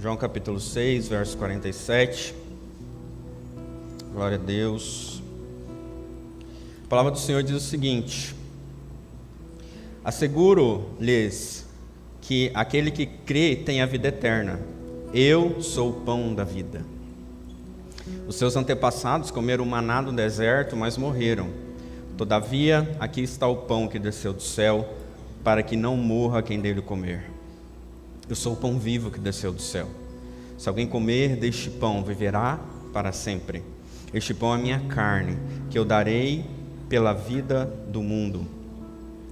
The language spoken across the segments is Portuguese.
João capítulo 6, verso 47. Glória a Deus. A palavra do Senhor diz o seguinte: asseguro-lhes que aquele que crê tem a vida eterna. Eu sou o pão da vida. Os seus antepassados comeram maná no deserto, mas morreram. Todavia, aqui está o pão que desceu do céu, para que não morra quem dele comer. Eu sou o pão vivo que desceu do céu. Se alguém comer deste pão, viverá para sempre. Este pão é minha carne, que eu darei pela vida do mundo.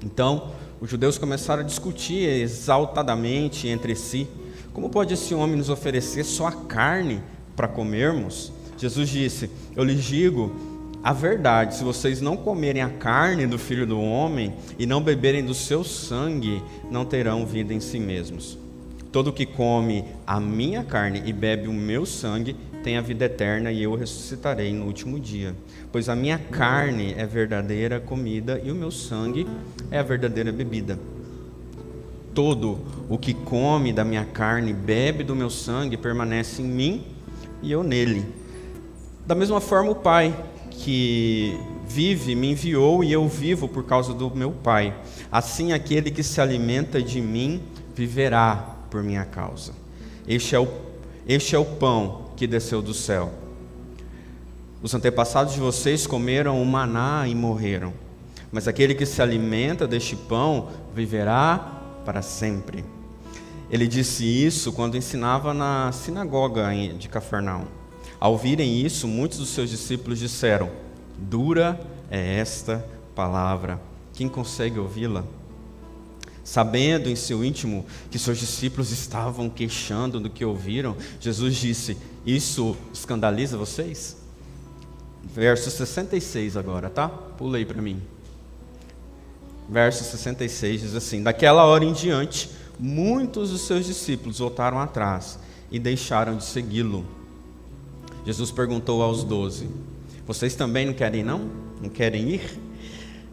Então, os judeus começaram a discutir exaltadamente entre si: como pode esse homem nos oferecer só a carne para comermos? Jesus disse: eu lhes digo a verdade, se vocês não comerem a carne do Filho do Homem e não beberem do seu sangue, não terão vida em si mesmos. Todo que come a minha carne e bebe o meu sangue tem a vida eterna, e eu ressuscitarei no último dia. Pois a minha carne é verdadeira comida e o meu sangue é a verdadeira bebida. Todo o que come da minha carne e bebe do meu sangue permanece em mim e eu nele. Da mesma forma, o Pai que vive me enviou, e eu vivo por causa do meu Pai. Assim, aquele que se alimenta de mim viverá por minha causa. Este é o pão que desceu do céu. Os antepassados de vocês comeram o maná e morreram, mas aquele que se alimenta deste pão viverá para sempre. Ele disse isso quando ensinava na sinagoga de Cafarnaum. Ao ouvirem isso, muitos dos seus discípulos disseram: dura é esta palavra, quem consegue ouvi-la? Sabendo em seu íntimo que seus discípulos estavam queixando do que ouviram, Jesus disse: isso escandaliza vocês? Verso 66 agora, tá? Pula aí para mim. Verso 66 diz assim: daquela hora em diante, muitos dos seus discípulos voltaram atrás e deixaram de segui-lo. Jesus perguntou aos 12: vocês também não querem não? Não querem ir?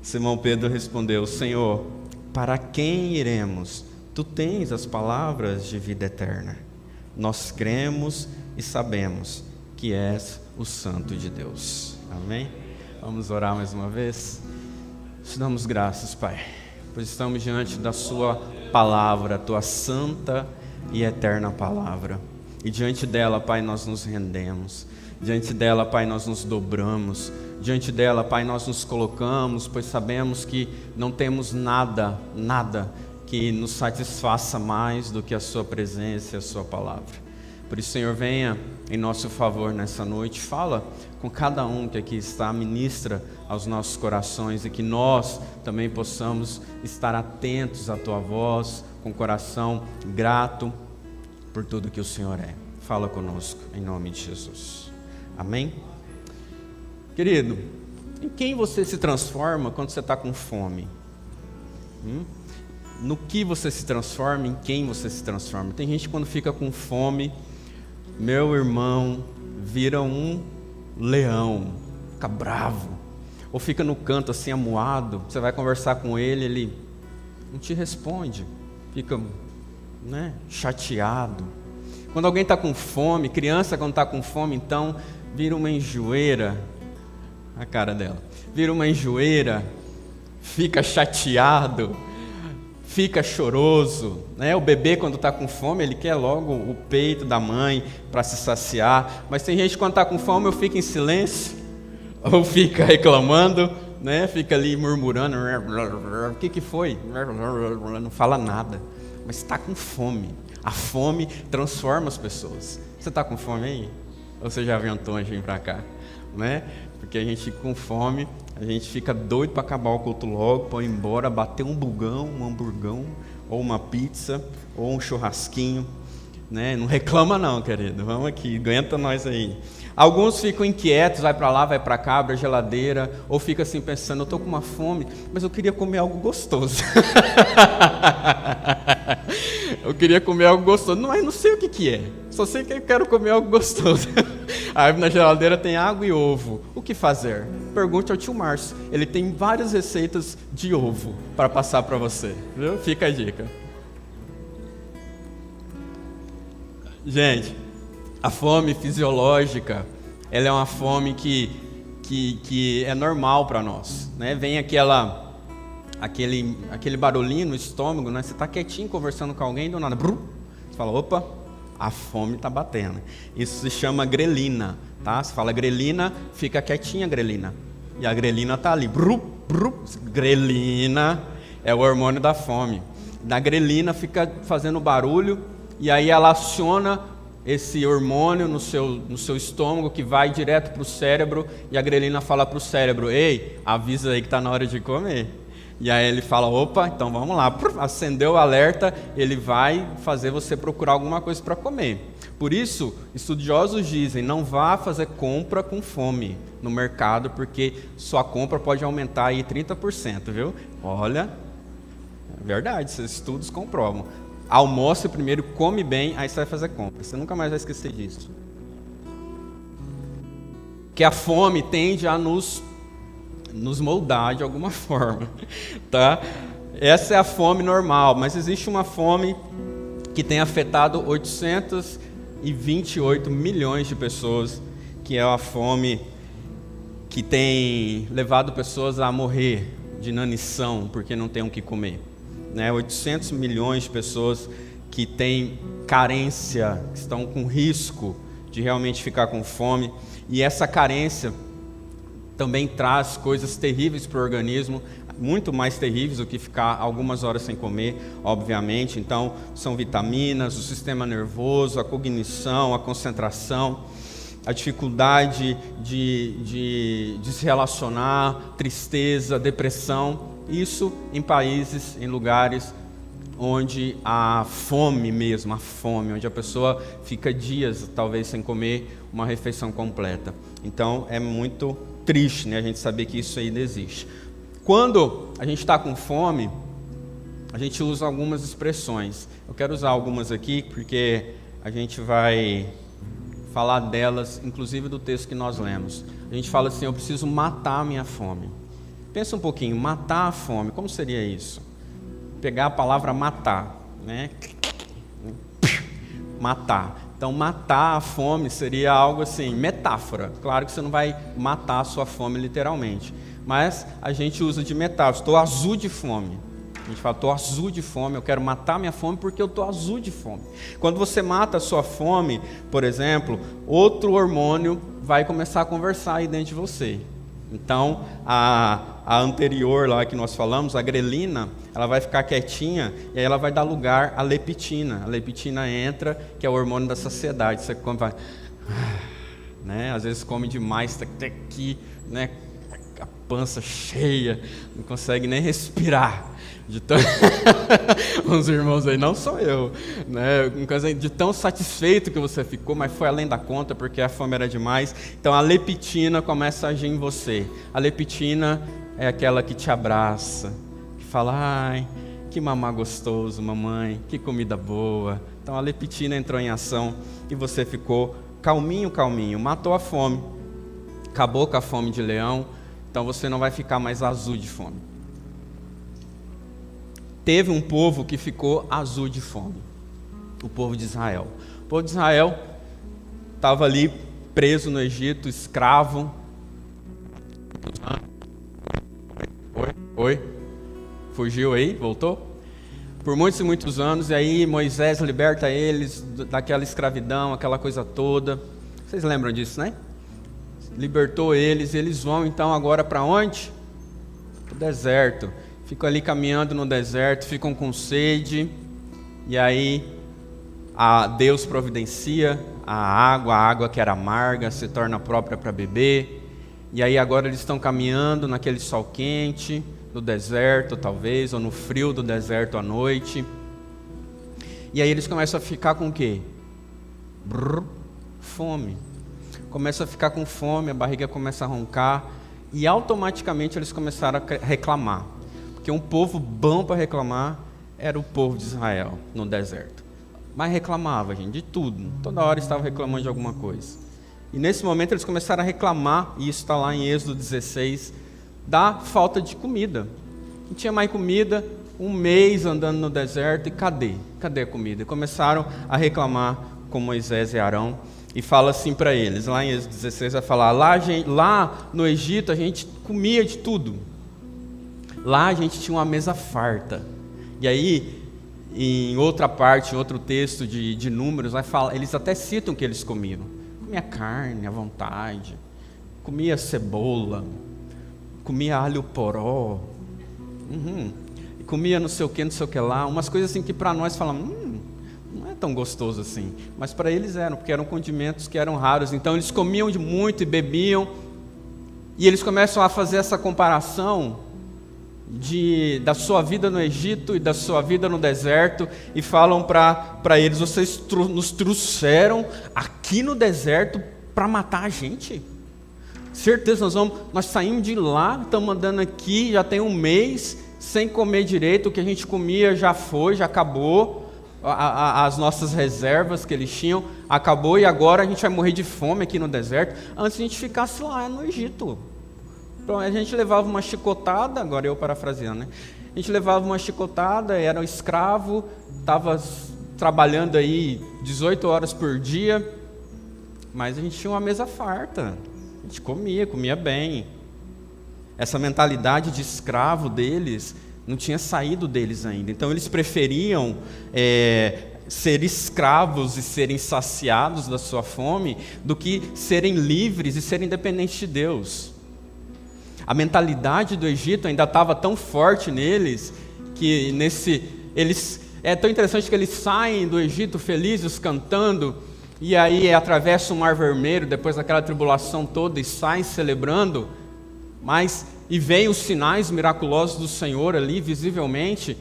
Simão Pedro respondeu: Senhor, para quem iremos? Tu tens as palavras de vida eterna. Nós cremos e sabemos que és o Santo de Deus. Amém? Vamos orar mais uma vez? Te damos graças, Pai, pois estamos diante da Sua palavra, Tua santa e eterna palavra. E diante dela, Pai, nós nos rendemos. Diante dela, Pai, nós nos dobramos. Diante dela, Pai, nós nos colocamos, pois sabemos que não temos nada que nos satisfaça mais do que a Sua presença e a Sua palavra. Por isso, Senhor, venha em nosso favor nessa noite. Fala com cada um que aqui está, ministra aos nossos corações, e que nós também possamos estar atentos à Tua voz, com coração grato por tudo que o Senhor é. Fala conosco, em nome de Jesus. Amém? Querido, em quem você se transforma quando você está com fome? No que você se transforma, em quem você se transforma? Tem gente que quando fica com fome, meu irmão, vira um leão, fica bravo, ou fica no canto assim amuado. Você vai conversar com ele, ele não te responde, fica chateado. Quando alguém está com fome, criança quando está com fome, então vira uma enjoeira, a cara dela, vira uma enjoeira, fica chateado, fica choroso, né? O bebê quando está com fome, ele quer logo o peito da mãe para se saciar, mas tem gente que quando está com fome ou fica em silêncio, ou fica reclamando, né? Fica ali murmurando, o que foi? Não fala nada, mas está com fome. A fome transforma as pessoas. Você está com fome aí? Ou você já aventou antes de vir para cá? Né? Porque a gente com fome, a gente fica doido para acabar o culto logo, para ir embora, bater um bugão, um hamburgão, ou uma pizza, ou um churrasquinho. Né? Não reclama não, querido. Vamos aqui, aguenta nós aí. Alguns ficam inquietos, vai para lá, vai para cá, abre a geladeira, ou fica assim pensando: eu estou com uma fome, mas eu queria comer algo gostoso. Eu queria comer algo gostoso, mas não sei o que é, só sei que eu quero comer algo gostoso. Aí na geladeira tem água e ovo. O que fazer? Pergunte ao tio Márcio, ele tem várias receitas de ovo para passar para você, viu? Fica a dica. Gente, a fome fisiológica, ela é uma fome que é normal para nós, né? Vem aquele barulhinho no estômago, né? Você está quietinho conversando com alguém, do nada, brum, você fala, opa, a fome está batendo. Isso se chama grelina, tá? Você fala grelina, fica quietinha a grelina. E a grelina está ali, brum, brum. Grelina é o hormônio da fome. Da grelina fica fazendo barulho e aí ela aciona esse hormônio no seu estômago que vai direto para o cérebro e a grelina fala para o cérebro, ei, avisa aí que está na hora de comer. E aí ele fala, opa, então vamos lá, acendeu o alerta, ele vai fazer você procurar alguma coisa para comer. Por isso, estudiosos dizem, não vá fazer compra com fome no mercado, porque sua compra pode aumentar aí 30%, viu? Olha, é verdade, esses estudos comprovam. Almoce primeiro, come bem, aí você vai fazer compra. Você nunca mais vai esquecer disso. Que a fome tende a nos moldar de alguma forma, tá? Essa é a fome normal, mas existe uma fome que tem afetado 828 milhões de pessoas, que é a fome que tem levado pessoas a morrer de inanição porque não tem o que comer. 800 milhões de pessoas que têm carência, que estão com risco de realmente ficar com fome, e essa carência também traz coisas terríveis para o organismo, muito mais terríveis do que ficar algumas horas sem comer, obviamente. Então, são vitaminas, o sistema nervoso, a cognição, a concentração, a dificuldade de se relacionar, tristeza, depressão. Isso em países, em lugares onde a fome mesmo, onde a pessoa fica dias talvez sem comer uma refeição completa. Então é muito triste, né, a gente saber que isso ainda existe. Quando a gente está com fome, a gente usa algumas expressões. Eu quero usar algumas aqui porque a gente vai falar delas, inclusive do texto que nós lemos. A gente fala assim, eu preciso matar a minha fome. Pensa um pouquinho, matar a fome, como seria isso? Pegar a palavra matar, né? Matar. Então, matar a fome seria algo assim, metáfora. Claro que você não vai matar a sua fome literalmente, mas a gente usa de metáfora. Estou azul de fome. A gente fala, estou azul de fome, eu quero matar minha fome porque eu estou azul de fome. Quando você mata a sua fome, por exemplo, outro hormônio vai começar a conversar aí dentro de você. Então, a anterior lá que nós falamos, a grelina, ela vai ficar quietinha e aí ela vai dar lugar à leptina. A leptina entra, que é o hormônio da saciedade. Você come, vai, né? Às vezes come demais, está até aqui, né? A pança cheia, não consegue nem respirar. Uns irmãos aí, não sou eu, né? De tão satisfeito que você ficou, mas foi além da conta porque a fome era demais. Então a leptina começa a agir em você. A leptina é aquela que te abraça, que fala, ai, que mamar gostoso, mamãe, que comida boa. Então a leptina entrou em ação e você ficou calminho, matou a fome, acabou com a fome de leão, então você não vai ficar mais azul de fome. Teve um povo que ficou azul de fome, o povo de Israel. O povo de Israel estava ali preso no Egito, escravo. Oi? Fugiu aí? Voltou? Por muitos e muitos anos, e aí Moisés liberta eles daquela escravidão, aquela coisa toda. Vocês lembram disso, né? Libertou eles, e eles vão então agora para onde? Para o deserto. Ficam ali caminhando no deserto, ficam com sede, e aí Deus providencia a água que era amarga se torna própria para beber, e aí agora eles estão caminhando naquele sol quente, no deserto talvez, ou no frio do deserto à noite, e aí eles começam a ficar com o quê? Fome. Começam a ficar com fome, a barriga começa a roncar, e automaticamente eles começaram a reclamar. Porque um povo bom para reclamar era o povo de Israel no deserto. Mas reclamava, gente, de tudo. Toda hora estava reclamando de alguma coisa. E nesse momento eles começaram a reclamar, e isso está lá em Êxodo 16, da falta de comida. Não tinha mais comida, um mês andando no deserto, e cadê? Cadê a comida? E começaram a reclamar com Moisés e Arão e fala assim para eles, lá em Êxodo 16 vai falar, lá no Egito a gente comia de tudo, lá a gente tinha uma mesa farta. E aí, em outra parte, em outro texto de Números, vai falar, eles até citam que eles comiam. Comia carne à vontade, comia cebola, comia alho poró, comia não sei o que lá, umas coisas assim que para nós falamos, não é tão gostoso assim, mas para eles eram, porque eram condimentos que eram raros, então eles comiam de muito e bebiam, e eles começam a fazer essa comparação da sua vida no Egito e da sua vida no deserto, e falam para eles, vocês nos trouxeram aqui no deserto para matar a gente? Certeza, nós saímos de lá, estamos andando aqui, já tem um mês, sem comer direito, o que a gente comia já foi, já acabou, as nossas reservas que eles tinham, acabou, e agora a gente vai morrer de fome aqui no deserto, antes a gente ficasse lá no Egito. Então, a gente levava uma chicotada, agora eu parafraseando, né? A gente levava uma chicotada, era um escravo, estava trabalhando aí 18 horas por dia, mas a gente tinha uma mesa farta, a gente comia bem. Essa mentalidade de escravo deles não tinha saído deles ainda, então eles preferiam ser escravos e serem saciados da sua fome do que serem livres e serem dependentes de Deus. A mentalidade do Egito ainda estava tão forte neles, que é tão interessante que eles saem do Egito felizes, cantando, e aí atravessam o Mar Vermelho, depois daquela tribulação toda, e saem celebrando, e veem os sinais miraculosos do Senhor ali, visivelmente,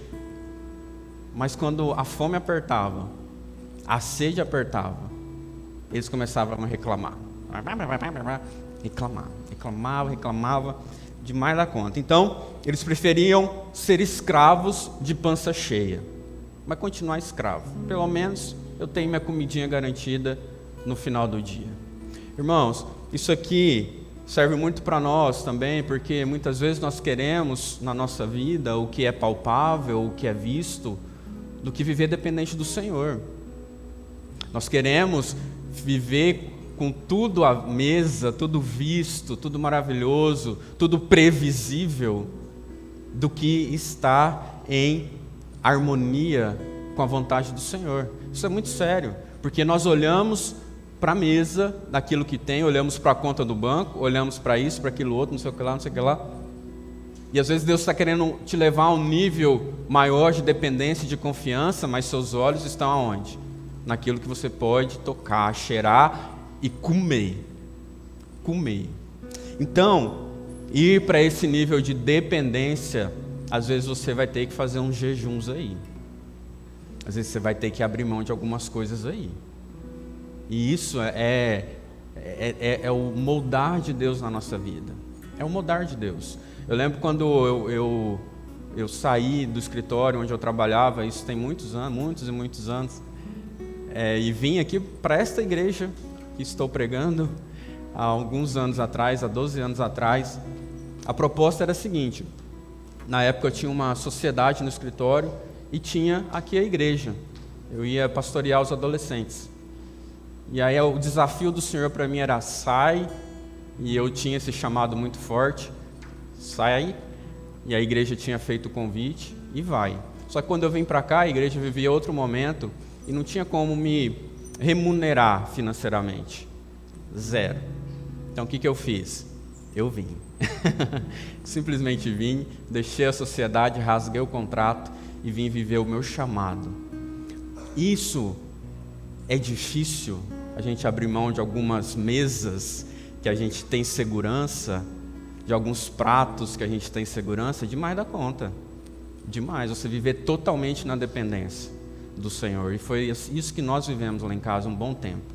mas quando a fome apertava, a sede apertava, eles começavam a reclamar. Reclamava demais da conta. Então, eles preferiam ser escravos de pança cheia, mas continuar escravo. Pelo menos eu tenho minha comidinha garantida no final do dia. Irmãos, isso aqui serve muito para nós também, porque muitas vezes nós queremos na nossa vida o que é palpável, o que é visto, do que viver dependente do Senhor. Nós queremos viver com tudo à mesa, tudo visto, tudo maravilhoso, tudo previsível, do que está em harmonia com a vontade do Senhor. Isso é muito sério, porque nós olhamos para a mesa, daquilo que tem, olhamos para a conta do banco, olhamos para isso, para aquilo outro, não sei o que lá, não sei o que lá, e às vezes Deus está querendo te levar a um nível maior de dependência e de confiança, mas seus olhos estão aonde? Naquilo que você pode tocar, cheirar e comer. Então, ir para esse nível de dependência, às vezes você vai ter que fazer uns jejuns aí. Às vezes você vai ter que abrir mão de algumas coisas aí. E isso é o moldar de Deus na nossa vida. É o moldar de Deus. Eu lembro quando eu saí do escritório onde eu trabalhava, isso tem muitos anos, e vim aqui para esta igreja que estou pregando há alguns anos atrás, há 12 anos atrás. A proposta era a seguinte: na época eu tinha uma sociedade no escritório e tinha aqui a igreja. Eu ia pastorear os adolescentes. E aí o desafio do Senhor para mim era sai, e eu tinha esse chamado muito forte, sai, e a igreja tinha feito o convite, e vai. Só que quando eu vim para cá, a igreja vivia outro momento, e não tinha como me remunerar financeiramente, zero. Então o que eu fiz? Eu vim. Simplesmente vim, deixei a sociedade, rasguei o contrato e vim viver o meu chamado. Isso é difícil, a gente abrir mão de algumas mesas que a gente tem segurança, de alguns pratos que a gente tem segurança, demais da conta. Demais, você viver totalmente na dependência do Senhor. E foi isso que nós vivemos lá em casa um bom tempo.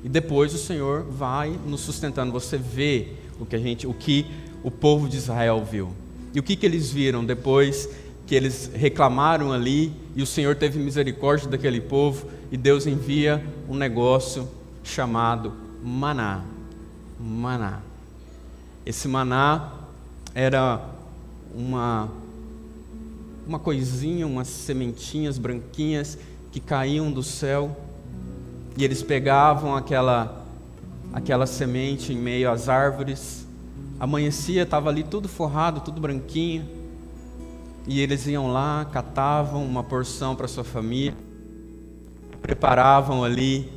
E depois o Senhor vai nos sustentando. Você vê o que o povo de Israel viu. E o que eles viram depois que eles reclamaram ali, e o Senhor teve misericórdia daquele povo, e Deus envia um negócio chamado maná. Maná. Esse maná era uma coisinha, umas sementinhas branquinhas que caíam do céu, E eles pegavam aquela semente em meio às árvores. Amanhecia, estava ali tudo forrado, tudo branquinho. E eles iam lá, catavam uma porção para sua família, preparavam ali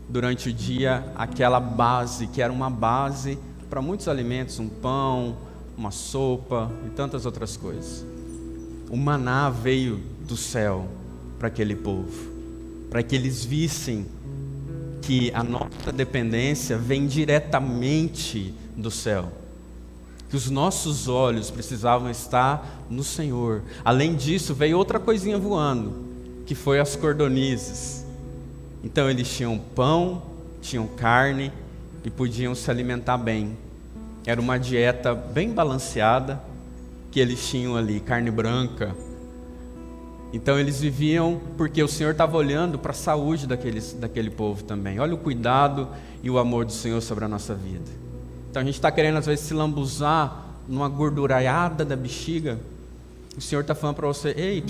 durante o dia aquela base, que era uma base para muitos alimentos, um pão, uma sopa e tantas outras coisas. O maná veio do céu para aquele povo, para que eles vissem que a nossa dependência vem diretamente do céu, que os nossos olhos precisavam estar no Senhor. Além disso, veio outra coisinha voando, que foi as cordonizes. Então eles tinham pão, tinham carne e podiam se alimentar bem. Era uma dieta bem balanceada que eles tinham ali, carne branca. Então eles viviam porque o Senhor estava olhando para a saúde daquele povo também. Olha o cuidado e o amor do Senhor sobre a nossa vida. Então a gente está querendo às vezes se lambuzar numa gorduraiada da bexiga. O Senhor está falando para você: ei,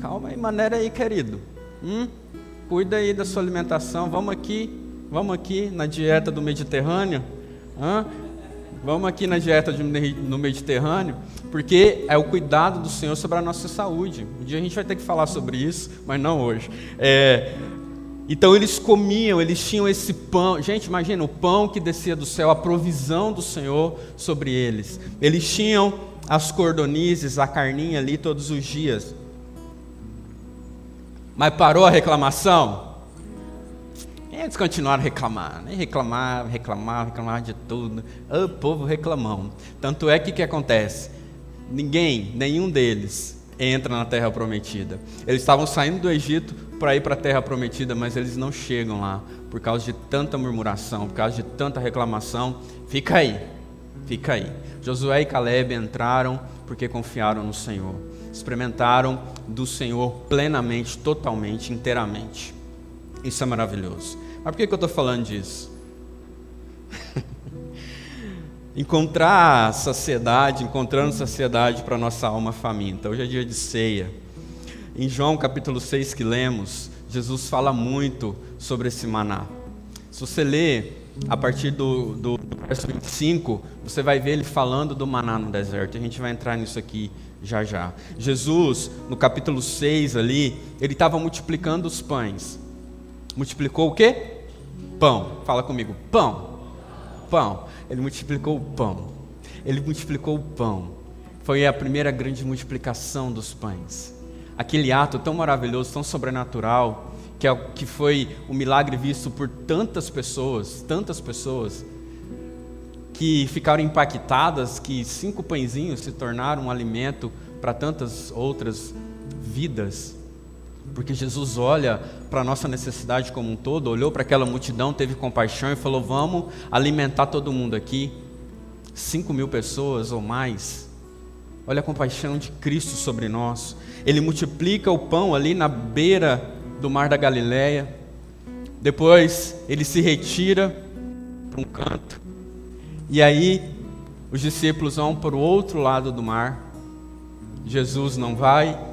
calma aí, maneira aí, querido. Cuida aí da sua alimentação. Vamos aqui na dieta do Mediterrâneo. Vamos aqui na dieta no Mediterrâneo, porque é o cuidado do Senhor sobre a nossa saúde. Um dia a gente vai ter que falar sobre isso, mas não hoje. Então eles comiam, eles tinham esse pão. Gente, imagina, o pão que descia do céu, a provisão do Senhor sobre eles. Eles tinham as cordonizes, a carninha ali todos os dias. Mas parou a reclamação? Eles continuaram reclamando, reclamavam de tudo. O povo reclamão. Tanto é que o que acontece? Nenhum deles entra na terra prometida. Eles estavam saindo do Egito para ir para a terra prometida, mas eles não chegam lá por causa de tanta murmuração, por causa de tanta reclamação. Fica aí. Josué e Caleb entraram porque confiaram no Senhor. Experimentaram do Senhor plenamente, totalmente, inteiramente. Isso é maravilhoso. Mas por que eu estou falando disso? Encontrando saciedade para a nossa alma faminta. Hoje é dia de ceia. Em João capítulo 6 que lemos, Jesus fala muito sobre esse maná. Se você ler a partir do verso 25, você vai ver ele falando do maná no deserto. A gente vai entrar nisso aqui já. Jesus, no capítulo 6 ali, ele estava multiplicando os pães. Multiplicou o quê? Pão. Fala comigo. Pão. Ele multiplicou o pão. Foi a primeira grande multiplicação dos pães. Aquele ato tão maravilhoso, tão sobrenatural, que foi um milagre visto por tantas pessoas, que ficaram impactadas, que 5 pãezinhos se tornaram um alimento para tantas outras vidas. Porque Jesus olha para a nossa necessidade como um todo, olhou para aquela multidão, teve compaixão e falou: vamos alimentar todo mundo aqui, 5.000 pessoas ou mais. Olha a compaixão de Cristo sobre nós. Ele multiplica o pão ali na beira do mar da Galileia. Depois ele se retira para um canto. E aí os discípulos vão para o outro lado do mar. Jesus não vai.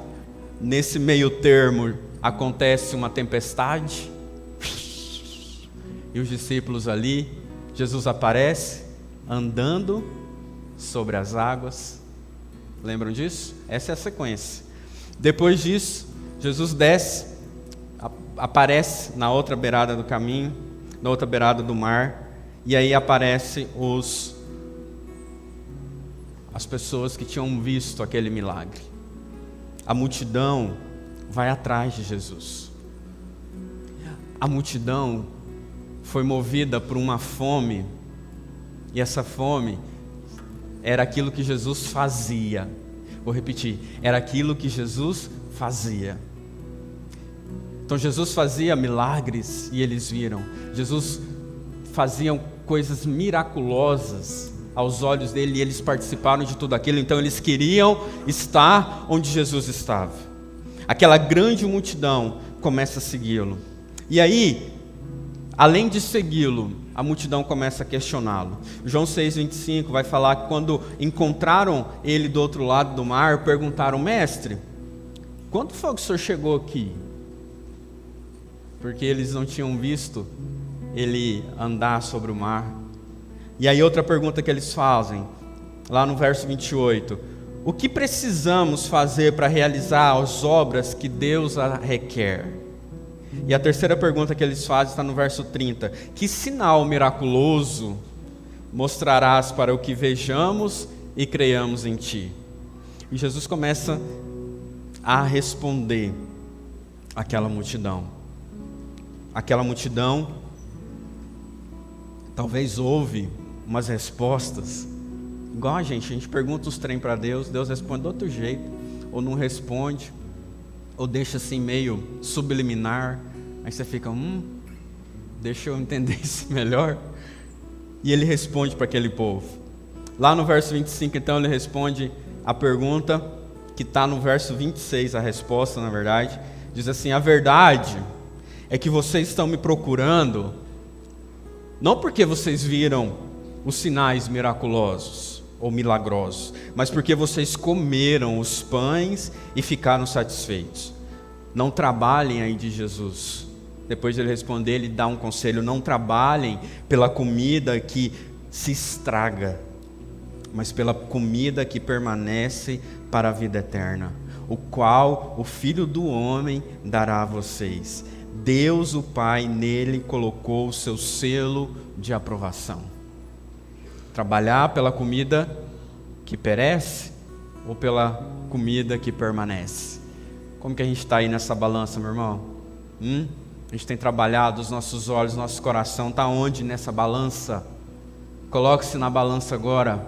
Nesse meio termo acontece uma tempestade. E os discípulos ali, Jesus aparece andando sobre as águas. Lembram disso? Essa é a sequência. Depois disso, Jesus desce, aparece na outra beirada do caminho, na outra beirada do mar, e aí aparecem as pessoas que tinham visto aquele milagre. A multidão vai atrás de Jesus. A multidão foi movida por uma fome, e essa fome era aquilo que Jesus fazia. Vou repetir, era aquilo que Jesus fazia. Então Jesus fazia milagres e eles viram. Jesus fazia coisas miraculosas aos olhos dele e eles participaram de tudo aquilo. Então eles queriam estar onde Jesus estava. Aquela grande multidão começa a segui-lo. E aí, além de segui-lo, a multidão começa a questioná-lo. João 6,25 vai falar que quando encontraram ele do outro lado do mar, perguntaram: mestre, quando foi que o senhor chegou aqui? porque eles não tinham visto ele andar sobre o mar. E aí outra pergunta que eles fazem, lá no verso 28, o que precisamos fazer para realizar as obras que Deus requer? E a terceira pergunta que eles fazem está no verso 30, que sinal miraculoso mostrarás para o que vejamos e creiamos em ti? E Jesus começa a responder àquela multidão. Aquela multidão talvez ouve umas respostas igual a gente pergunta os trem para Deus, Deus responde de outro jeito, ou não responde, ou deixa assim meio subliminar, aí você fica, deixa eu entender isso melhor. E ele responde para aquele povo. Lá no verso 25, então, ele responde a pergunta que está no verso 26, a resposta, na verdade, diz assim: a verdade é que vocês estão me procurando, não porque vocês viram os sinais miraculosos ou milagrosos, mas porque vocês comeram os pães e ficaram satisfeitos. Não trabalhem aí de Jesus. Depois de ele responder, ele dá um conselho: não trabalhem pela comida que se estraga, mas pela comida que permanece para a vida eterna, o qual o Filho do Homem dará a vocês. Deus, o Pai, nele colocou o seu selo de aprovação. Trabalhar pela comida que perece ou pela comida que permanece? Como que a gente está aí nessa balança, meu irmão? A gente tem trabalhado, os nossos olhos, nosso coração está onde nessa balança? Coloque-se na balança agora.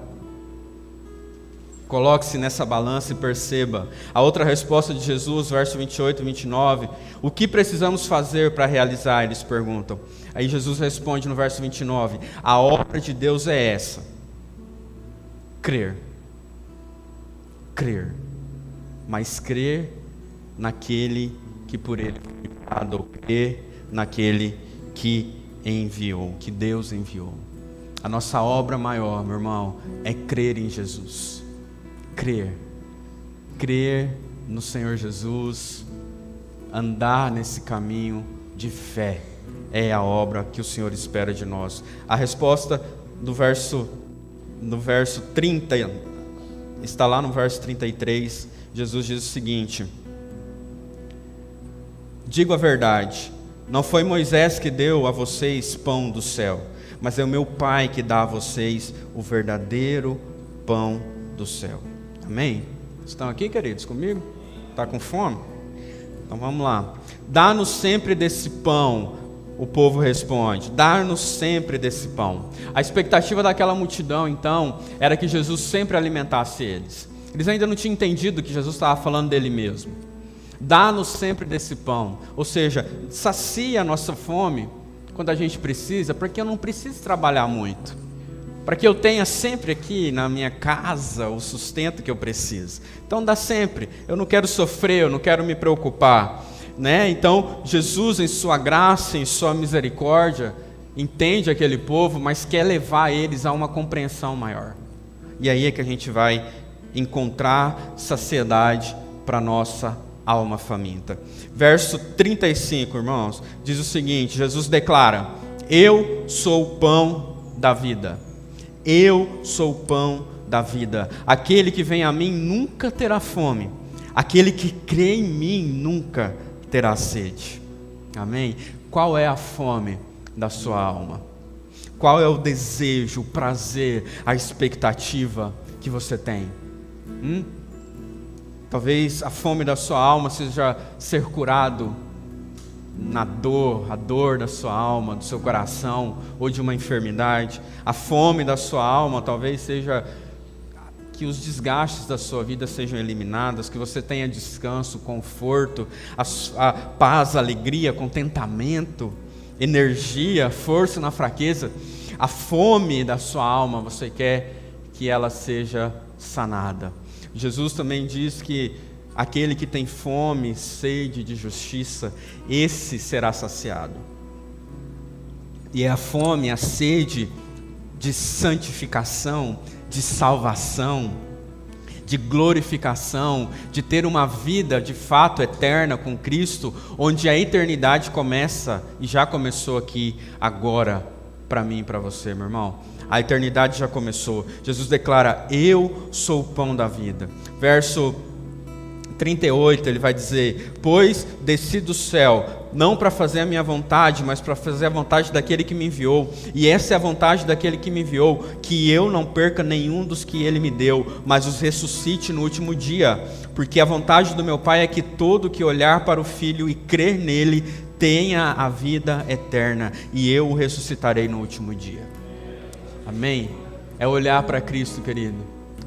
Coloque-se nessa balança e perceba. A outra resposta de Jesus, verso 28 e 29, o que precisamos fazer para realizar? Eles perguntam. Aí Jesus responde no verso 29, a obra de Deus é essa: crer. Crer. Mas crer naquele que por ele foi enviado, ou crer naquele que enviou, que Deus enviou. A nossa obra maior, meu irmão, é crer em Jesus. Crer no Senhor Jesus, andar nesse caminho de fé, é a obra que o Senhor espera de nós. A resposta no verso 30, está lá no verso 33, Jesus diz o seguinte: digo a verdade, não foi Moisés que deu a vocês pão do céu, mas é o meu Pai que dá a vocês o verdadeiro pão do céu. Amém? Estão aqui, queridos, comigo? Está com fome? Então vamos lá. Dá-nos sempre desse pão, o povo responde. Dá-nos sempre desse pão. A expectativa daquela multidão, então, era que Jesus sempre alimentasse eles. Eles ainda não tinham entendido que Jesus estava falando dele mesmo. Dá-nos sempre desse pão. Ou seja, sacia a nossa fome quando a gente precisa, porque eu não preciso trabalhar muito, para que eu tenha sempre aqui na minha casa o sustento que eu preciso. Então dá sempre, eu não quero sofrer, eu não quero me preocupar, né? Então Jesus, em sua graça, em sua misericórdia, entende aquele povo, mas quer levar eles a uma compreensão maior. E aí é que a gente vai encontrar saciedade para nossa alma faminta. Verso 35, irmãos, diz o seguinte: Jesus declara: eu sou o pão da vida. Eu sou o pão da vida. Aquele que vem a mim nunca terá fome. Aquele que crê em mim nunca terá sede. Amém? Qual é a fome da sua alma? Qual é o desejo, o prazer, a expectativa que você tem? Talvez a fome da sua alma seja ser curado na dor, a dor da sua alma, do seu coração, ou de uma enfermidade. A fome da sua alma talvez seja que os desgastes da sua vida sejam eliminados, que você tenha descanso, conforto, a paz, alegria, contentamento, energia, força na fraqueza. A fome da sua alma, você quer que ela seja sanada. Jesus também diz que aquele que tem fome, sede de justiça, esse será saciado. E é a fome, a sede de santificação, de salvação, de glorificação, de ter uma vida de fato eterna com Cristo, onde a eternidade começa e já começou aqui, agora, para mim e para você, meu irmão. A eternidade já começou. Jesus declara: eu sou o pão da vida. Verso 38, ele vai dizer: pois desci do céu, não para fazer a minha vontade, mas para fazer a vontade daquele que me enviou. E essa é a vontade daquele que me enviou, que eu não perca nenhum dos que ele me deu, mas os ressuscite no último dia. Porque a vontade do meu Pai é que todo que olhar para o Filho e crer nele tenha a vida eterna, e eu o ressuscitarei no último dia. Amém? É olhar para Cristo, querido.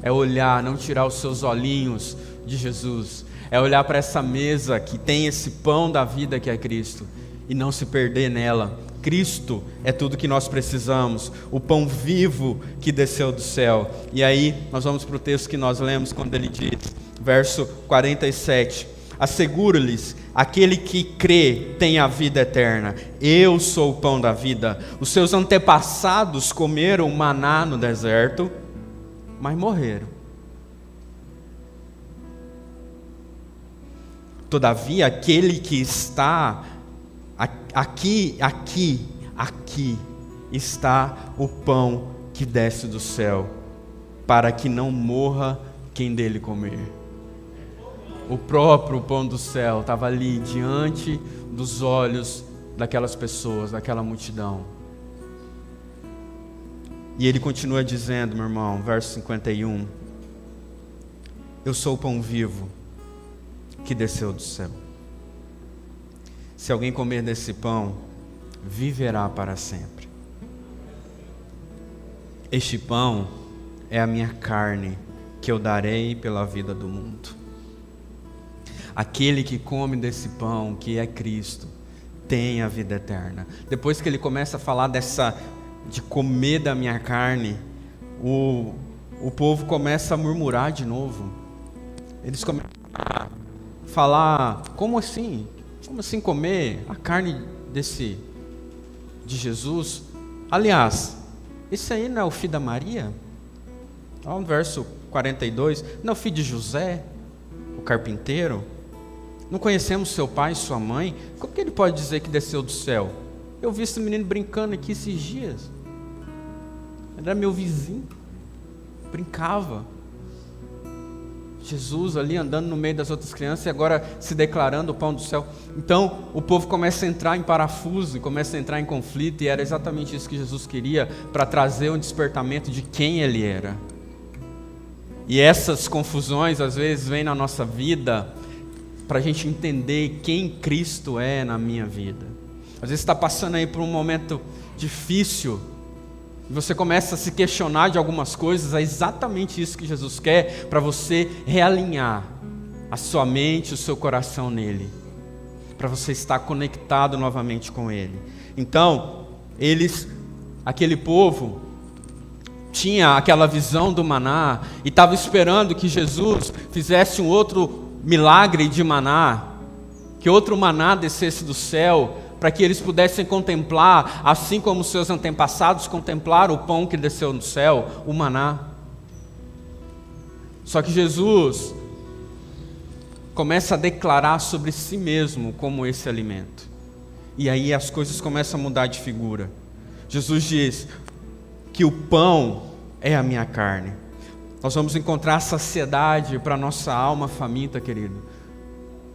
É olhar, não tirar os seus olhinhos de Jesus. É olhar para essa mesa que tem esse pão da vida que é Cristo e não se perder nela. Cristo é tudo que nós precisamos, o pão vivo que desceu do céu. E aí nós vamos para o texto que nós lemos quando ele diz, verso 47: asseguro-lhes, aquele que crê tem a vida eterna. Eu sou o pão da vida. Os seus antepassados comeram maná no deserto, mas morreram. Todavia, aquele que está aqui está o pão que desce do céu, para que não morra quem dele comer. O próprio pão do céu estava ali diante dos olhos daquelas pessoas, daquela multidão. E ele continua dizendo, meu irmão, verso 51, eu sou o pão vivo que desceu do céu. Se alguém comer desse pão, viverá para sempre. Este pão é a minha carne, que eu darei pela vida do mundo. Aquele que come desse pão, que é Cristo, tem a vida eterna. Depois que ele começa a falar de comer da minha carne, o povo começa a murmurar de novo. Eles começam a falar: como assim? Como assim comer a carne de Jesus? Aliás, esse aí não é o filho da Maria? Olha no verso 42, não é o filho de José, o carpinteiro? Não conhecemos seu pai e sua mãe? Como que ele pode dizer que desceu do céu? Eu vi esse menino brincando aqui esses dias. Ele era meu vizinho, brincava. Jesus ali andando no meio das outras crianças e agora se declarando o pão do céu. Então o povo começa a entrar em parafuso e começa a entrar em conflito, e era exatamente isso que Jesus queria, para trazer um despertamento de quem ele era. E essas confusões às vezes vêm na nossa vida para a gente entender quem Cristo é na minha vida. Às vezes está passando aí por um momento difícil, e você começa a se questionar de algumas coisas. É exatamente isso que Jesus quer, para você realinhar a sua mente, o seu coração nele, para você estar conectado novamente com ele. Então, aquele povo tinha aquela visão do maná e estava esperando que Jesus fizesse um outro milagre de maná, que outro maná descesse do céu, para que eles pudessem contemplar, assim como seus antepassados contemplaram o pão que desceu do céu, o maná. Só que Jesus começa a declarar sobre si mesmo como esse alimento. E aí as coisas começam a mudar de figura. Jesus diz que o pão é a minha carne. Nós vamos encontrar saciedade para a nossa alma faminta, querido,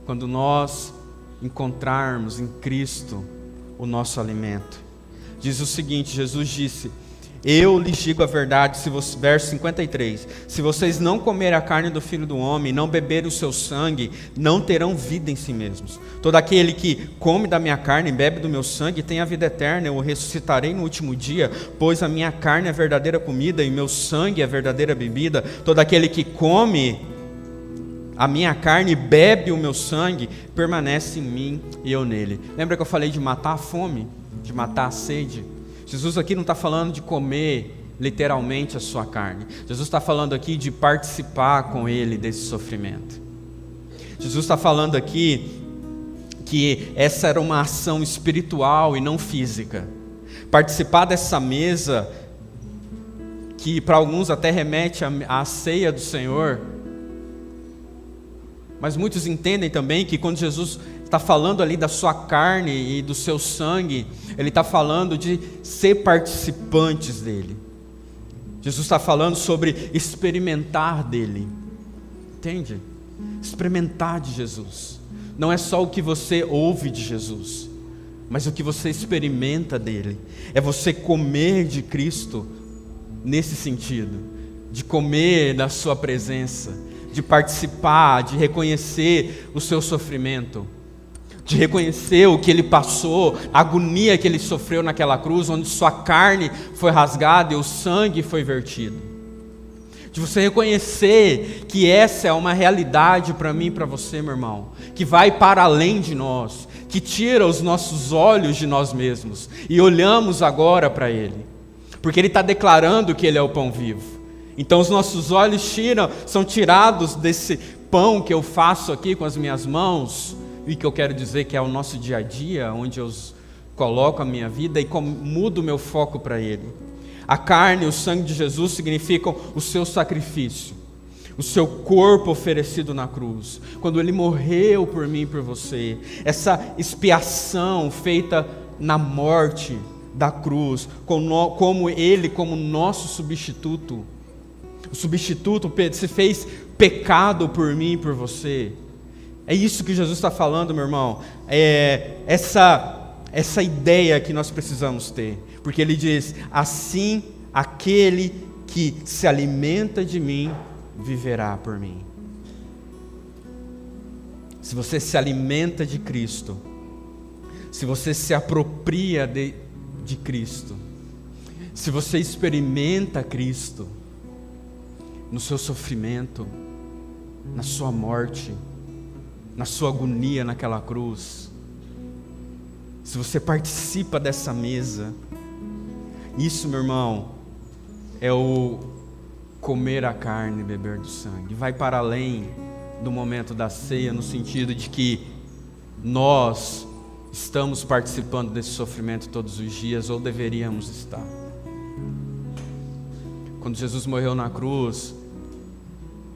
quando nós encontrarmos em Cristo o nosso alimento. Diz o seguinte, Jesus disse: eu lhes digo a verdade, verso 53, se vocês não comerem a carne do Filho do Homem, não beberem o seu sangue, não terão vida em si mesmos. Todo aquele que come da minha carne e bebe do meu sangue tem a vida eterna. Eu o ressuscitarei no último dia, pois a minha carne é a verdadeira comida e meu sangue é a verdadeira bebida. Todo aquele que come a minha carne e bebe o meu sangue permanece em mim e eu nele. Lembra que eu falei de matar a fome, de matar a sede? Jesus aqui não está falando de comer literalmente a sua carne. Jesus está falando aqui de participar com ele desse sofrimento. Jesus está falando aqui que essa era uma ação espiritual e não física. Participar dessa mesa, que para alguns até remete à ceia do Senhor, Mas muitos entendem também que quando Jesus está falando ali da sua carne e do seu sangue, Ele está falando de ser participantes dele. Jesus está falando sobre experimentar dele. Entende? Experimentar de Jesus. Não é só o que você ouve de Jesus, mas o que você experimenta dele. É você comer de Cristo nesse sentido, de comer da sua presença, de participar, de reconhecer o seu sofrimento, de reconhecer o que ele passou, a agonia que ele sofreu naquela cruz, onde sua carne foi rasgada e o sangue foi vertido. De você reconhecer que essa é uma realidade para mim e para você, meu irmão, que vai para além de nós, que tira os nossos olhos de nós mesmos e olhamos agora para Ele, porque Ele está declarando que Ele é o pão vivo. Então os nossos olhos são tirados desse pão que eu faço aqui com as minhas mãos, e que eu quero dizer que é o nosso dia a dia, onde eu coloco a minha vida e mudo o meu foco para Ele. A carne e o sangue de Jesus significam o seu sacrifício, o seu corpo oferecido na cruz, quando Ele morreu por mim e por você, essa expiação feita na morte da cruz, como Ele, como nosso substituto. O substituto se fez pecado por mim e por você. É isso que Jesus está falando, meu irmão. É essa ideia que nós precisamos ter. Porque Ele diz, assim aquele que se alimenta de mim, viverá por mim. Se você se alimenta de Cristo, se você se apropria de Cristo, se você experimenta Cristo, no seu sofrimento, na sua morte, na sua agonia naquela cruz, se você participa dessa mesa, isso, meu irmão, é o comer a carne e beber do sangue. Vai para além do momento da ceia, no sentido de que nós estamos participando desse sofrimento todos os dias, ou deveríamos estar. Quando Jesus morreu na cruz,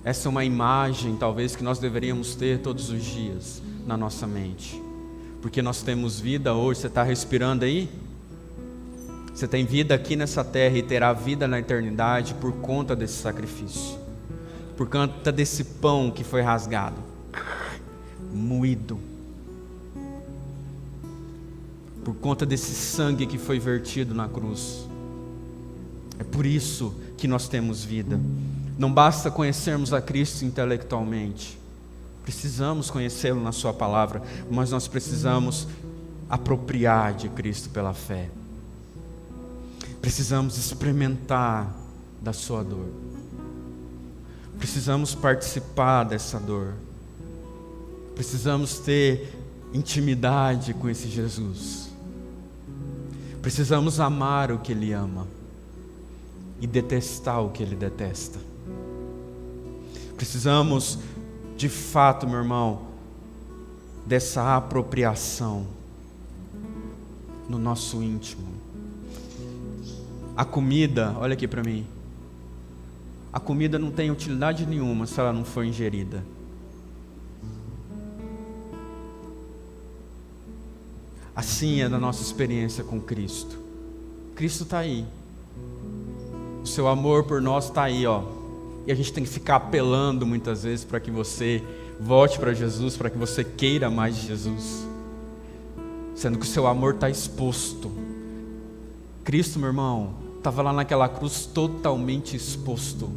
essa é uma imagem, talvez, que nós deveríamos ter todos os dias na nossa mente. Porque nós temos vida hoje. Você está respirando aí? Você tem vida aqui nessa terra e terá vida na eternidade por conta desse sacrifício. Por conta desse pão que foi rasgado, moído. Por conta desse sangue que foi vertido na cruz. É por isso que nós temos vida. Não basta conhecermos a Cristo intelectualmente. Precisamos conhecê-lo na sua palavra, mas nós precisamos apropriar de Cristo pela fé. Precisamos experimentar da sua dor. Precisamos participar dessa dor. Precisamos ter intimidade com esse Jesus. Precisamos amar o que Ele ama e detestar o que Ele detesta. Precisamos, de fato, meu irmão, dessa apropriação no nosso íntimo. A comida, olha aqui para mim. A comida não tem utilidade nenhuma se ela não for ingerida. Assim é da nossa experiência com Cristo. Cristo está aí. O seu amor por nós está aí, ó. E a gente tem que ficar apelando muitas vezes para que você volte para Jesus, para que você queira mais de Jesus. Sendo que o seu amor está exposto. Cristo, meu irmão, estava lá naquela cruz totalmente exposto.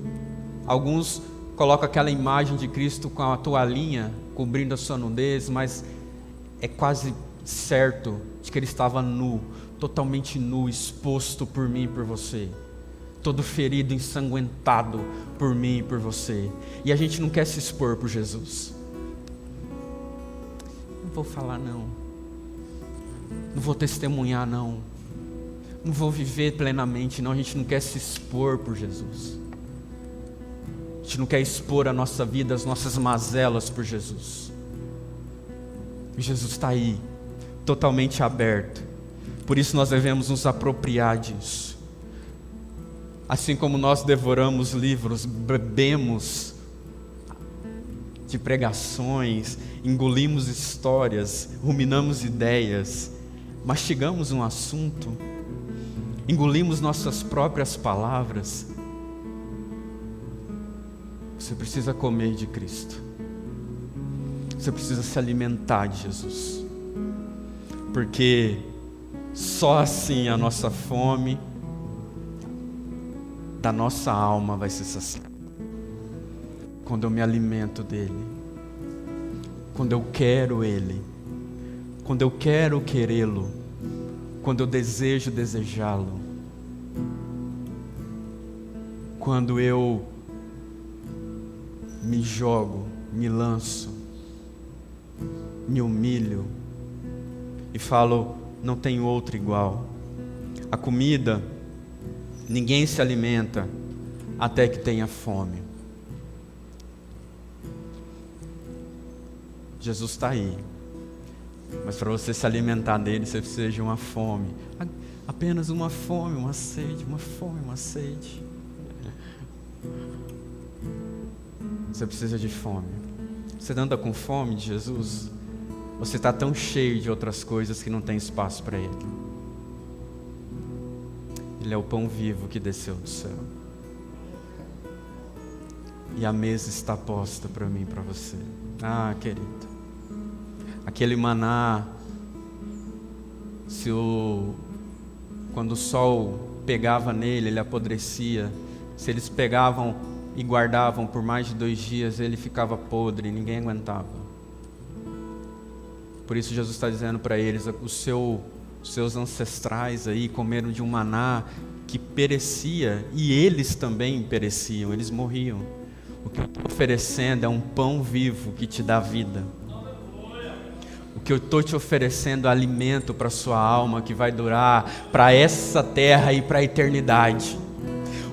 Alguns colocam aquela imagem de Cristo com a toalhinha cobrindo a sua nudez, mas é quase certo de que Ele estava nu, totalmente nu, exposto por mim e por você. Todo ferido, ensanguentado por mim e por você. E a gente não quer se expor por Jesus. Não vou falar não. Não vou testemunhar não. Não vou viver plenamente não. A gente não quer se expor por Jesus. A gente não quer expor a nossa vida, as nossas mazelas por Jesus. E Jesus está aí, totalmente aberto. Por isso nós devemos nos apropriar disso. Assim como nós devoramos livros, bebemos de pregações, engolimos histórias, ruminamos ideias, mastigamos um assunto, engolimos nossas próprias palavras. Você precisa comer de Cristo. Você precisa se alimentar de Jesus. Porque só assim a nossa fome da nossa alma vai ser saciada. Quando eu me alimento dele. Quando eu quero ele. Quando eu quero querê-lo. Quando eu desejo desejá-lo. Quando eu me jogo, me lanço, me humilho e falo, não tem outro igual. A comida, ninguém se alimenta até que tenha fome. Jesus está aí, mas para você se alimentar dele, você precisa de uma fome. Apenas uma fome, uma sede, uma fome, uma sede. Você precisa de fome. Você anda com fome de Jesus? Você está tão cheio de outras coisas que não tem espaço para ele. Ele é o pão vivo que desceu do céu. E a mesa está posta para mim e para você. Ah, querido. Aquele maná, quando o sol pegava nele, ele apodrecia. Se eles pegavam e guardavam por mais de 2 dias, ele ficava podre, ninguém aguentava. Por isso Jesus está dizendo para eles, os seus ancestrais aí comeram de um maná que perecia, e eles também pereciam, eles morriam. O que eu estou oferecendo é um pão vivo que te dá vida. O que eu estou te oferecendo é alimento para a sua alma, que vai durar para essa terra e para a eternidade.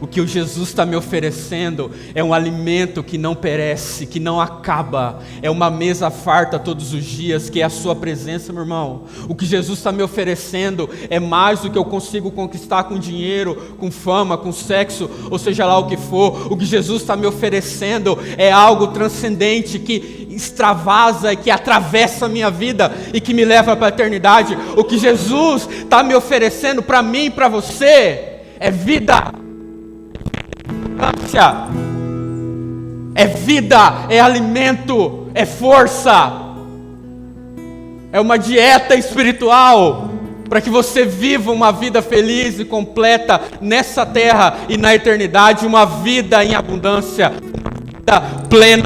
O que o Jesus está me oferecendo é um alimento que não perece, que não acaba. É uma mesa farta todos os dias, que é a sua presença, meu irmão. O que Jesus está me oferecendo é mais do que eu consigo conquistar com dinheiro, com fama, com sexo, ou seja lá o que for. O que Jesus está me oferecendo é algo transcendente, que extravasa e que atravessa a minha vida e que me leva para a eternidade. O que Jesus está me oferecendo para mim e para você é vida. É vida, é alimento, é força, é uma dieta espiritual para que você viva uma vida feliz e completa nessa terra e na eternidade, uma vida em abundância, uma vida plena.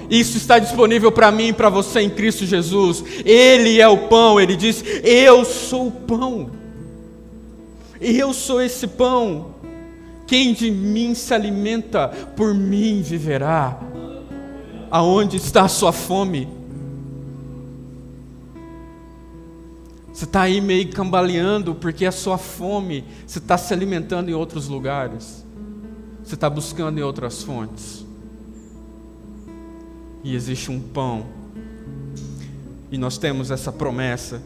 Isso está disponível para mim e para você em Cristo Jesus. Ele é o pão, ele diz, eu sou o pão, eu sou esse pão. Quem de mim se alimenta, por mim viverá. Aonde está a sua fome? Você está aí meio cambaleando, porque a sua fome, você está se alimentando em outros lugares. Você está buscando em outras fontes. E existe um pão. E nós temos essa promessa.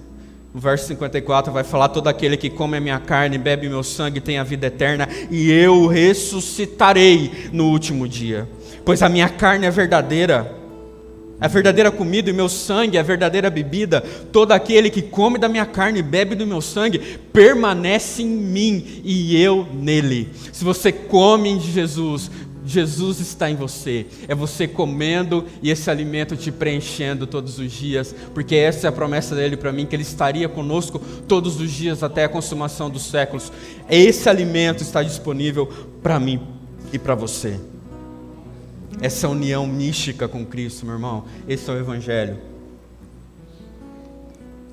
No verso 54 vai falar, todo aquele que come a minha carne, bebe meu sangue, tem a vida eterna, e eu ressuscitarei no último dia. Pois a minha carne é verdadeira comida, e meu sangue é a verdadeira bebida. Todo aquele que come da minha carne e bebe do meu sangue, permanece em mim, e eu nele. Se você come de Jesus, Jesus está em você, é você comendo e esse alimento te preenchendo todos os dias, porque essa é a promessa dele para mim, que ele estaria conosco todos os dias até a consumação dos séculos. Esse alimento está disponível para mim e para você. Essa união mística com Cristo, meu irmão, esse é o Evangelho.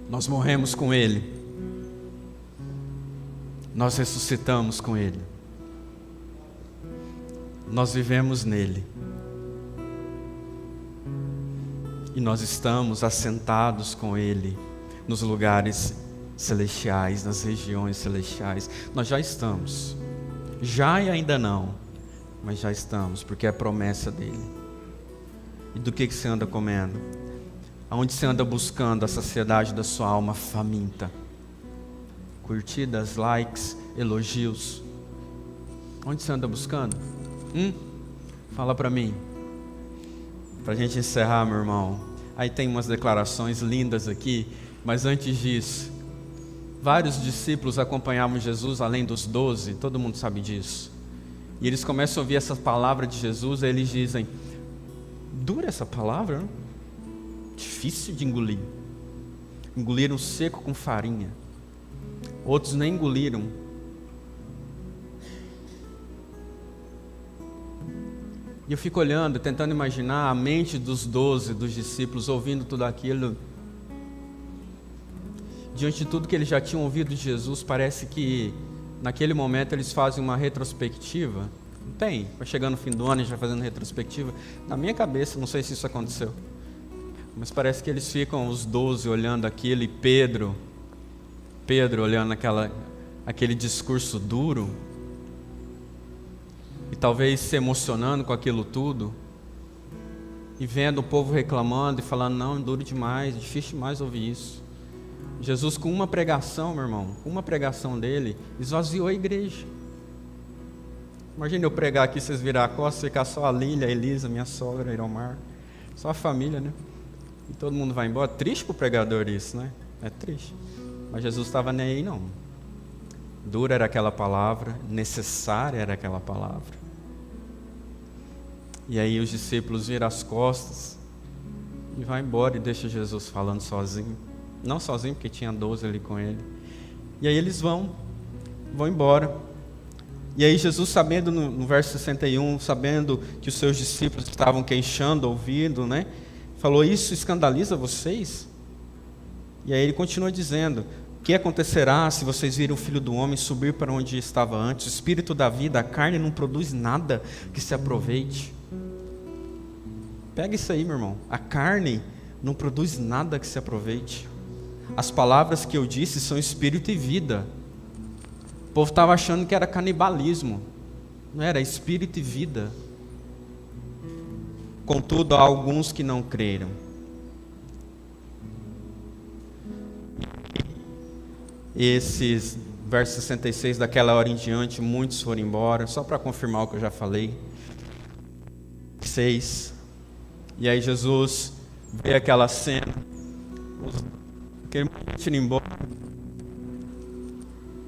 Nós morremos com ele, nós ressuscitamos com ele. Nós vivemos nele. E nós estamos assentados com ele nos lugares celestiais, nas regiões celestiais. Nós já estamos. Já e ainda não, mas já estamos, porque é a promessa dele. E do que você anda comendo? Aonde você anda buscando a saciedade da sua alma faminta? Curtidas, likes, elogios. Onde você anda buscando? Fala para mim. Para a gente encerrar, meu irmão, aí tem umas declarações lindas aqui, mas antes disso, vários discípulos acompanhavam Jesus, além dos 12, todo mundo sabe disso. E eles começam a ouvir essa palavra de Jesus, e eles dizem: dura essa palavra, não? Difícil de engolir. Engoliram seco com farinha. Outros nem engoliram. E eu fico olhando, tentando imaginar a mente dos 12, dos discípulos, ouvindo tudo aquilo. Diante de tudo que eles já tinham ouvido de Jesus, parece que naquele momento eles fazem uma retrospectiva. Não tem? Vai chegando no fim do ano e já fazendo retrospectiva. Na minha cabeça, não sei se isso aconteceu, mas parece que eles ficam, os 12, olhando aquilo, e Pedro olhando aquele discurso duro, e talvez se emocionando com aquilo tudo, e vendo o povo reclamando e falando: não, é duro demais, é difícil demais ouvir isso. Jesus, com uma pregação, meu irmão, uma pregação dele, esvaziou a igreja. Imagina eu pregar aqui, vocês virar a costa, ficar só a Lília, a Elisa, minha sogra, Iromar, só a família, né? E todo mundo vai embora. Triste pro pregador isso, né? É triste. Mas Jesus estava nem aí, não. Dura era aquela palavra, necessária era aquela palavra. E aí os discípulos viram as costas e vai embora e deixa Jesus falando sozinho. Não sozinho, porque tinha 12 ali com ele. E aí eles vão embora. E aí Jesus, sabendo, no verso 61, sabendo que os seus discípulos estavam queixando, ouvindo, né? Falou: isso escandaliza vocês? E aí ele continua dizendo: o que acontecerá se vocês virem o Filho do Homem subir para onde estava antes? O Espírito da vida, a carne não produz nada que se aproveite. Pega isso aí, meu irmão. A carne não produz nada que se aproveite. As palavras que eu disse são espírito e vida. O povo estava achando que era canibalismo. Não era, espírito e vida. Contudo, há alguns que não creram. Esses, verso 66, daquela hora em diante, muitos foram embora, só para confirmar o que eu já falei. 6. E aí Jesus vê aquela cena, aquele monte indo embora.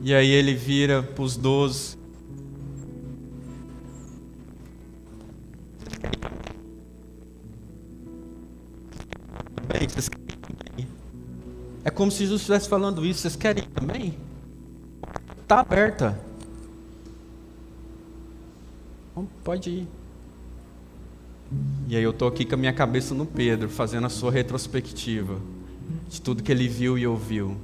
E aí ele vira para os 12. Bem, vocês querem também? É como se Jesus estivesse falando isso. Vocês querem também? Está aberta. Pode ir. E aí eu estou aqui com a minha cabeça no Pedro, fazendo a sua retrospectiva de tudo que ele viu e ouviu.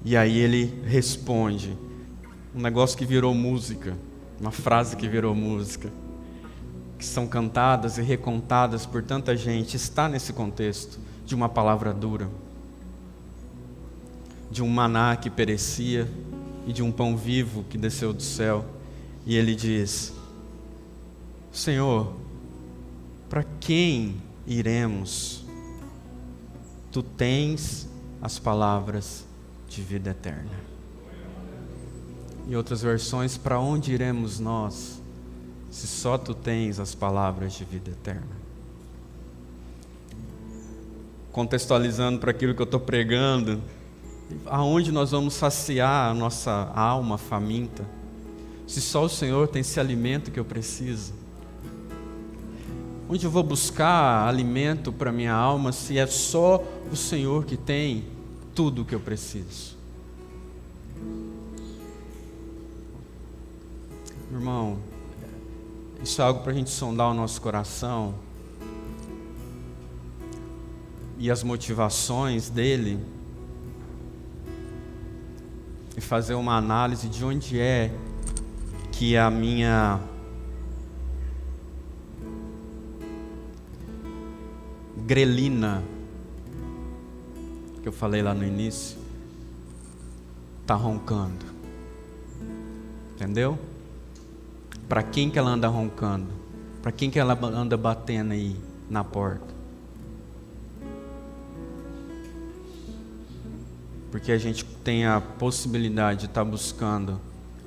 E aí ele responde um negócio que virou música, uma frase que virou música, que são cantadas e recontadas por tanta gente. Está nesse contexto de uma palavra dura, de um maná que perecia e de um pão vivo que desceu do céu. E ele diz: Senhor, para quem iremos? Tu tens as palavras de vida eterna. Em outras versões: para onde iremos nós, se só tu tens as palavras de vida eterna? Contextualizando para aquilo que eu estou pregando, aonde nós vamos saciar a nossa alma faminta, se só o Senhor tem esse alimento que eu preciso? Onde eu vou buscar alimento para minha alma, se é só o Senhor que tem tudo o que eu preciso? Irmão, isso é algo para a gente sondar o nosso coração e as motivações dele, e fazer uma análise de onde é que a minha grelina, que eu falei lá no início, está roncando. Entendeu? Para quem que ela anda roncando? Para quem que ela anda batendo aí na porta? Porque a gente tem a possibilidade de estar buscando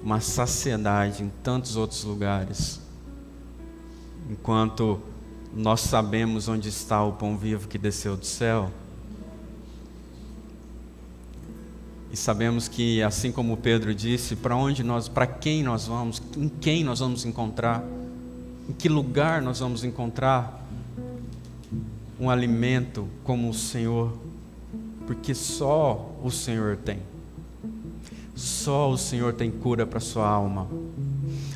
uma saciedade em tantos outros lugares, enquanto nós sabemos onde está o pão vivo que desceu do céu, e sabemos que, assim como Pedro disse, para quem nós vamos, em quem nós vamos encontrar, em que lugar nós vamos encontrar um alimento como o Senhor, porque só o Senhor tem. Só o Senhor tem cura para a sua alma.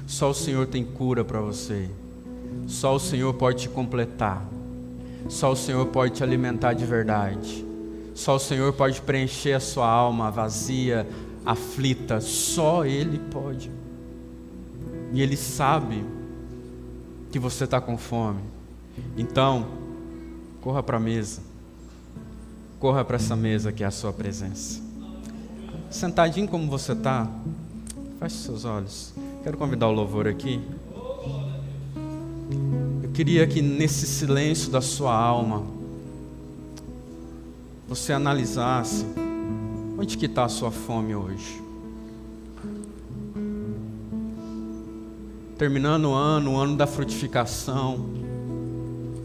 Só o Senhor tem cura para você. Só o Senhor pode te completar. Só o Senhor pode te alimentar de verdade. Só o Senhor pode preencher a sua alma vazia, aflita. Só Ele pode. E Ele sabe que você está com fome. Então, corra para a mesa. Corra para essa mesa que é a sua presença. Sentadinho como você está, feche seus olhos. Quero convidar o louvor aqui. Eu queria que nesse silêncio da sua alma, você analisasse onde que está a sua fome hoje. Terminando o ano da frutificação.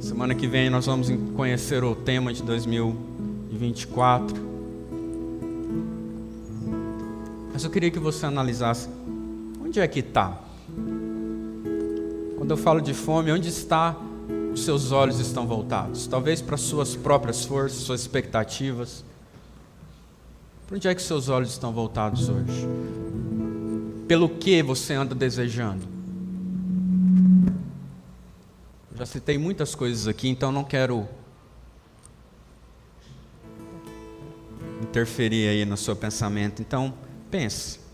Semana que vem nós vamos conhecer o tema de 2024. Mas eu queria que você analisasse onde é que está. Quando eu falo de fome, onde está os seus olhos estão voltados? Talvez para suas próprias forças, suas expectativas. Para onde é que seus olhos estão voltados hoje? Pelo que você anda desejando? Já citei muitas coisas aqui, então não quero interferir aí no seu pensamento. Então, pense.